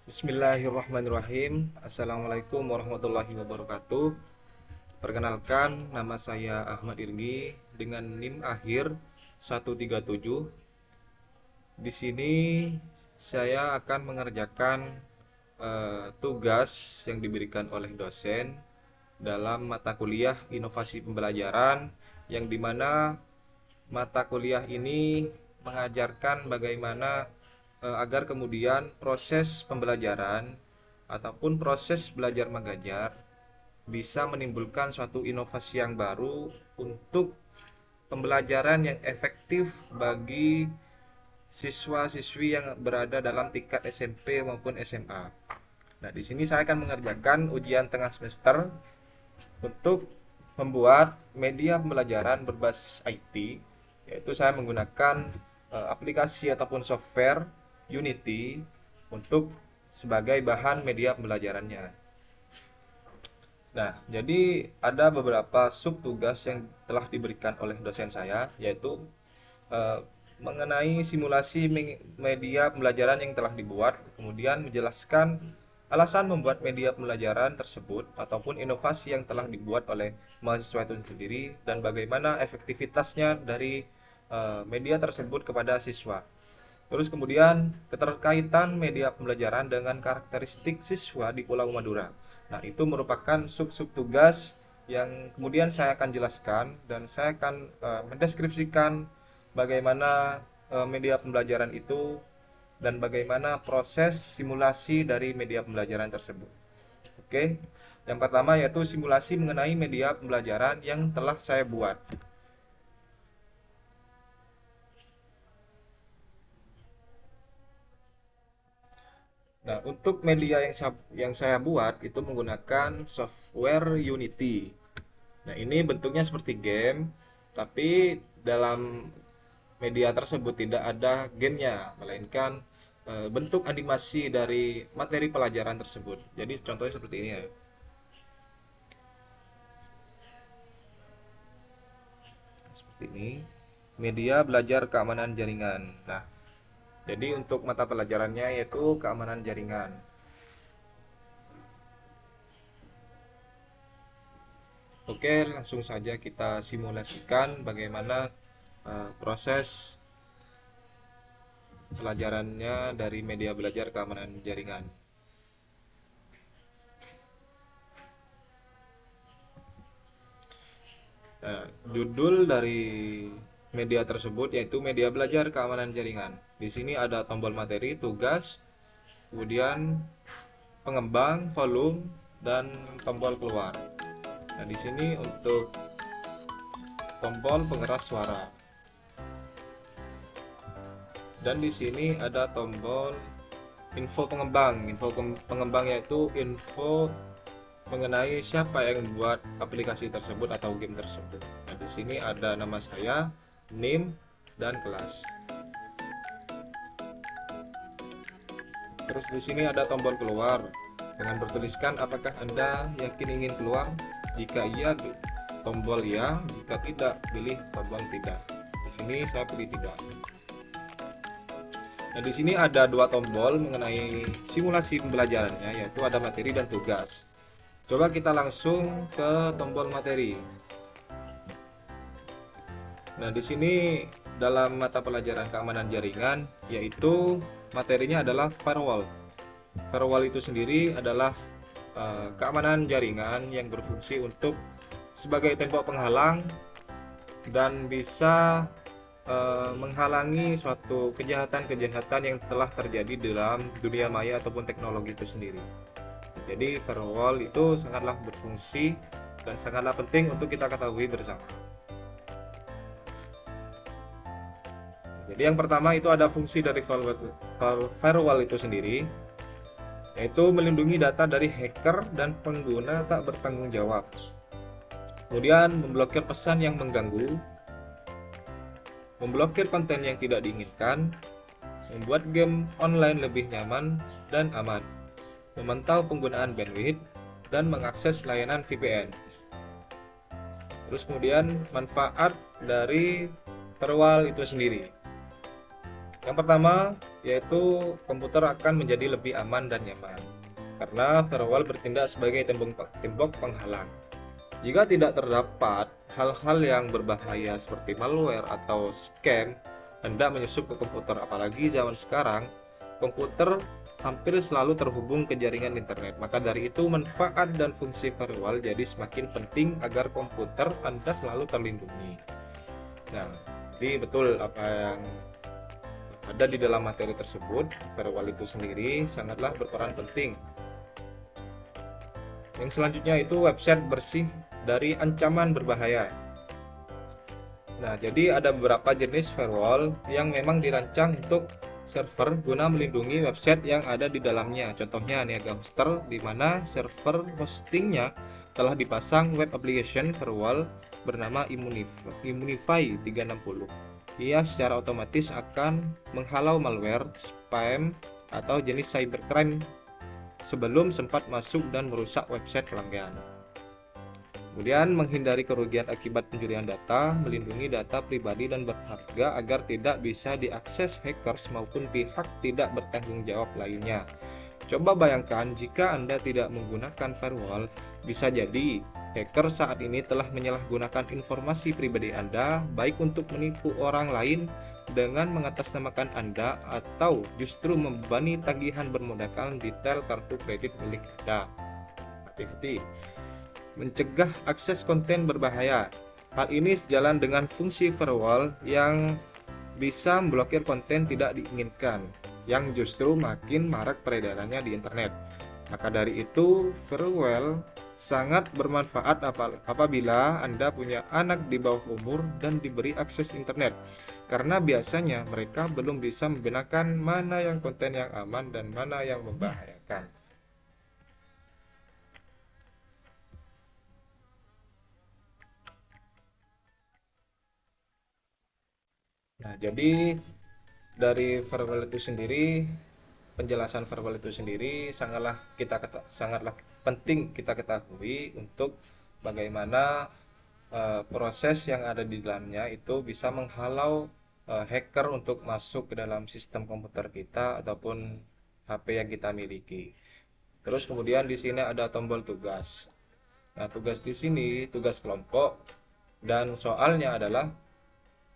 Bismillahirrahmanirrahim. Assalamualaikum warahmatullahi wabarakatuh. Perkenalkan, nama saya Ahmad Ilmi dengan NIM akhir 137. Di sini saya akan mengerjakan tugas yang diberikan oleh dosen dalam mata kuliah Inovasi Pembelajaran, yang dimana mata kuliah ini mengajarkan bagaimana agar kemudian proses pembelajaran ataupun proses belajar mengajar bisa menimbulkan suatu inovasi yang baru untuk pembelajaran yang efektif bagi siswa-siswi yang berada dalam tingkat SMP maupun SMA. Nah, di sini saya akan mengerjakan ujian tengah semester untuk membuat media pembelajaran berbasis IT, yaitu saya menggunakan aplikasi ataupun software Unity untuk sebagai bahan media pembelajarannya. Nah, jadi ada beberapa sub tugas yang telah diberikan oleh dosen saya, yaitu eh, mengenai simulasi media pembelajaran yang telah dibuat, kemudian menjelaskan alasan membuat media pembelajaran tersebut ataupun inovasi yang telah dibuat oleh mahasiswa itu sendiri dan bagaimana efektivitasnya dari media tersebut kepada siswa. Terus kemudian keterkaitan media pembelajaran dengan karakteristik siswa di Pulau Madura. Nah, itu merupakan sub-sub tugas yang kemudian saya akan jelaskan dan saya akan mendeskripsikan bagaimana media pembelajaran itu dan bagaimana proses simulasi dari media pembelajaran tersebut. Oke. Yang pertama yaitu simulasi mengenai media pembelajaran yang telah saya buat. Nah, untuk media yang saya buat itu menggunakan software Unity. Nah, ini bentuknya seperti game, tapi dalam media tersebut tidak ada gamenya, melainkan bentuk animasi dari materi pelajaran tersebut. Jadi contohnya seperti ini ya. Seperti ini. Media belajar keamanan jaringan. Nah, jadi untuk mata pelajarannya yaitu keamanan jaringan. Oke, langsung saja kita simulasikan bagaimana proses pelajarannya dari media belajar keamanan jaringan. Nah, judul dari media tersebut yaitu media belajar keamanan jaringan. Di sini ada tombol materi, tugas, kemudian pengembang, volume, dan tombol keluar. Nah, di sini untuk tombol pengeras suara. Dan di sini ada tombol info pengembang. Info pengembang yaitu info mengenai siapa yang membuat aplikasi tersebut atau game tersebut. Nah, di sini ada nama saya, NIM, dan kelas. Terus di sini ada tombol keluar dengan bertuliskan apakah Anda yakin ingin keluar. Jika iya, tombol ya. Jika tidak, pilih tombol tidak. Di sini saya pilih tidak. Nah, di sini ada dua tombol mengenai simulasi pembelajarannya, yaitu ada materi dan tugas. Coba kita langsung ke tombol materi. Nah, di sini dalam mata pelajaran keamanan jaringan, yaitu materinya adalah firewall. Firewall itu sendiri adalah keamanan jaringan yang berfungsi untuk sebagai tembok penghalang dan bisa menghalangi suatu kejahatan-kejahatan yang telah terjadi di dalam dunia maya ataupun teknologi itu sendiri. Jadi firewall itu sangatlah berfungsi dan sangatlah penting untuk kita ketahui bersama. Jadi yang pertama itu ada fungsi dari firewall itu sendiri, yaitu melindungi data dari hacker dan pengguna tak bertanggung jawab. Kemudian memblokir pesan yang mengganggu, memblokir konten yang tidak diinginkan, membuat game online lebih nyaman dan aman, memantau penggunaan bandwidth, dan mengakses layanan VPN. Terus kemudian manfaat dari firewall itu sendiri. Yang pertama, yaitu komputer akan menjadi lebih aman dan nyaman karena firewall bertindak sebagai tembok penghalang. Jika tidak terdapat hal-hal yang berbahaya seperti malware atau scam hendak menyusup ke komputer, apalagi zaman sekarang komputer hampir selalu terhubung ke jaringan internet. Maka dari itu manfaat dan fungsi firewall jadi semakin penting agar komputer Anda selalu terlindungi. Nah, jadi betul apa yang ada di dalam materi tersebut. Firewall itu sendiri sangatlah berperan penting. Yang selanjutnya itu website bersih dari ancaman berbahaya. Nah, jadi ada beberapa jenis firewall yang memang dirancang untuk server guna melindungi website yang ada di dalamnya. Contohnya Niaga Hoster, di mana server hostingnya telah dipasang web application firewall bernama Immunify 360. Ia secara otomatis akan menghalau malware, spam, atau jenis cybercrime sebelum sempat masuk dan merusak website pelanggan. Kemudian menghindari kerugian akibat pencurian data, melindungi data pribadi dan berharga agar tidak bisa diakses hackers maupun pihak tidak bertanggung jawab lainnya. Coba bayangkan jika Anda tidak menggunakan firewall, bisa jadi hacker saat ini telah menyalahgunakan informasi pribadi Anda baik untuk menipu orang lain dengan mengatasnamakan Anda atau justru membebani tagihan bermodalkan detail kartu kredit milik Anda. Hati-hati. Mencegah akses konten berbahaya. Hal ini sejalan dengan fungsi firewall yang bisa memblokir konten tidak diinginkan yang justru makin marak peredarannya di internet. Maka dari itu, firewall sangat bermanfaat apabila Anda punya anak di bawah umur dan diberi akses internet. Karena biasanya mereka belum bisa membedakan mana yang konten yang aman dan mana yang membahayakan. Nah, jadi dari firewall itu sendiri, penjelasan firewall itu sendiri sangatlah penting kita ketahui untuk bagaimana proses yang ada di dalamnya itu bisa menghalau hacker untuk masuk ke dalam sistem komputer kita ataupun HP yang kita miliki. Terus kemudian di sini ada tombol tugas. Nah, tugas di sini tugas kelompok dan soalnya adalah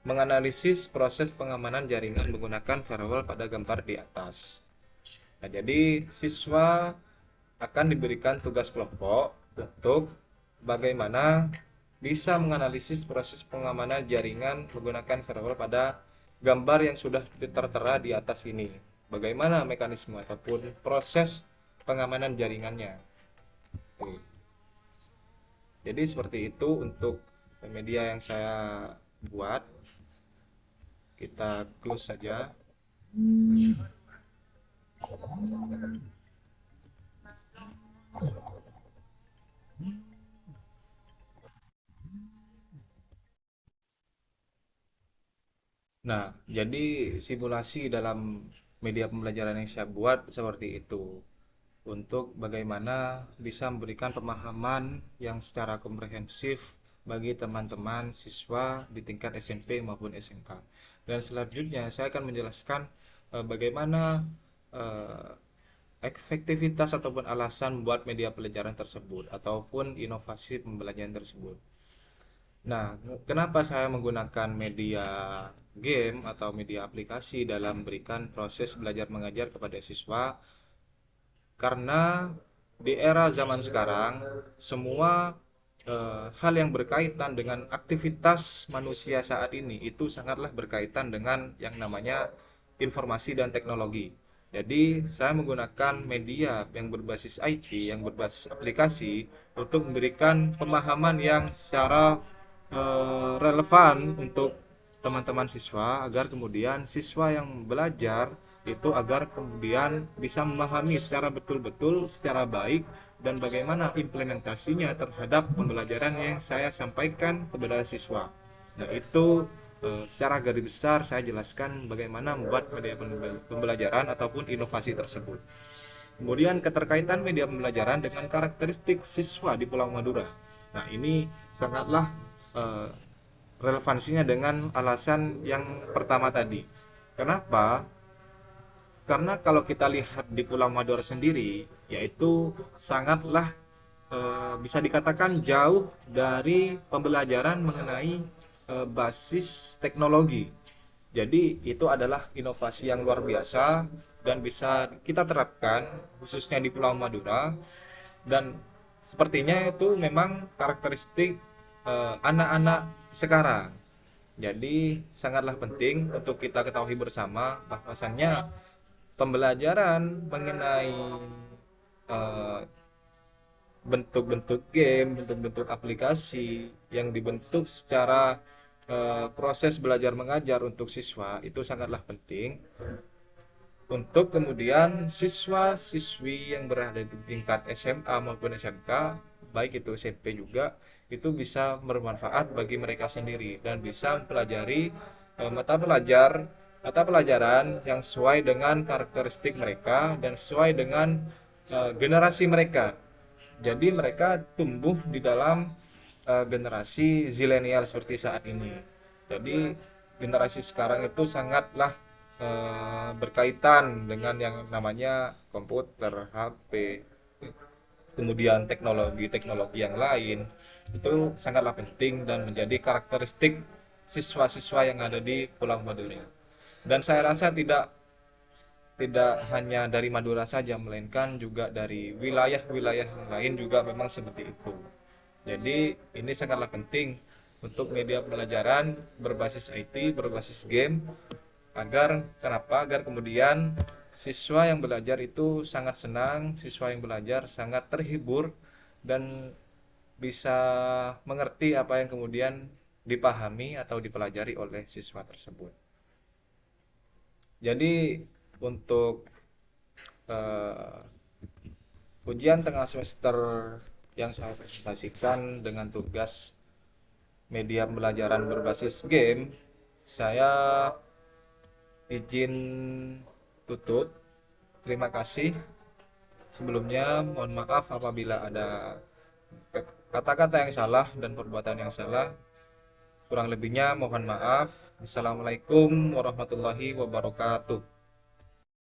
menganalisis proses pengamanan jaringan menggunakan firewall pada gambar di atas. Nah, jadi siswa akan diberikan tugas kelompok untuk bagaimana bisa menganalisis proses pengamanan jaringan menggunakan firewall pada gambar yang sudah tertera di atas ini. Bagaimana mekanisme ataupun proses pengamanan jaringannya. Oke. Jadi seperti itu untuk media yang saya buat. Kita close saja. Nah, jadi simulasi dalam media pembelajaran yang saya buat seperti itu. Untuk bagaimana bisa memberikan pemahaman yang secara komprehensif bagi teman-teman siswa di tingkat SMP maupun SMK. Dan selanjutnya saya akan menjelaskan bagaimana eh, efektivitas ataupun alasan membuat media pelajaran tersebut ataupun inovasi pembelajaran tersebut. Nah, kenapa saya menggunakan media game atau media aplikasi dalam memberikan proses belajar mengajar kepada siswa? Karena di era zaman sekarang, semua hal yang berkaitan dengan aktivitas manusia saat ini itu sangatlah berkaitan dengan yang namanya informasi dan teknologi. Jadi, saya menggunakan media yang berbasis IT, yang berbasis aplikasi untuk memberikan pemahaman yang secara relevan untuk teman-teman siswa agar kemudian siswa yang belajar itu agar kemudian bisa memahami secara betul-betul, secara baik dan bagaimana implementasinya terhadap pembelajaran yang saya sampaikan kepada siswa. Nah, itu secara garis besar saya jelaskan bagaimana membuat media pembelajaran ataupun inovasi tersebut. Kemudian keterkaitan media pembelajaran dengan karakteristik siswa di Pulau Madura. Nah, ini sangatlah eh, relevansinya dengan alasan yang pertama tadi. Kenapa? Karena kalau kita lihat di Pulau Madura sendiri, yaitu sangatlah bisa dikatakan jauh dari pembelajaran mengenai basis teknologi. Jadi itu adalah inovasi yang luar biasa dan bisa kita terapkan khususnya di Pulau Madura, dan sepertinya itu memang karakteristik anak-anak sekarang. Jadi sangatlah penting untuk kita ketahui bersama bahwasannya pembelajaran mengenai eh, bentuk-bentuk game, bentuk-bentuk aplikasi yang dibentuk secara proses belajar mengajar untuk siswa itu sangatlah penting untuk kemudian siswa-siswi yang berada di tingkat SMA maupun SMK, baik itu SMP juga, itu bisa bermanfaat bagi mereka sendiri dan bisa mempelajari mata pelajaran yang sesuai dengan karakteristik mereka dan sesuai dengan generasi mereka. Jadi mereka tumbuh di dalam generasi zilenial seperti saat ini. Jadi generasi sekarang itu sangatlah berkaitan dengan yang namanya komputer, HP, kemudian teknologi-teknologi yang lain. Itu sangatlah penting dan menjadi karakteristik siswa-siswa yang ada di Pulau Madura. Dan saya rasa tidak tidak hanya dari Madura saja, melainkan juga dari wilayah-wilayah yang lain juga memang seperti itu. Jadi ini sangatlah penting untuk media pembelajaran berbasis IT, berbasis game, agar kenapa? Agar kemudian siswa yang belajar itu sangat senang, siswa yang belajar sangat terhibur dan bisa mengerti apa yang kemudian dipahami atau dipelajari oleh siswa tersebut. Jadi untuk eh, ujian tengah semester yang saya presentasikan dengan tugas media pembelajaran berbasis game, saya izin tutup. Terima kasih. Sebelumnya mohon maaf apabila ada kata-kata yang salah dan perbuatan yang salah. Kurang lebihnya mohon maaf. Assalamualaikum warahmatullahi wabarakatuh.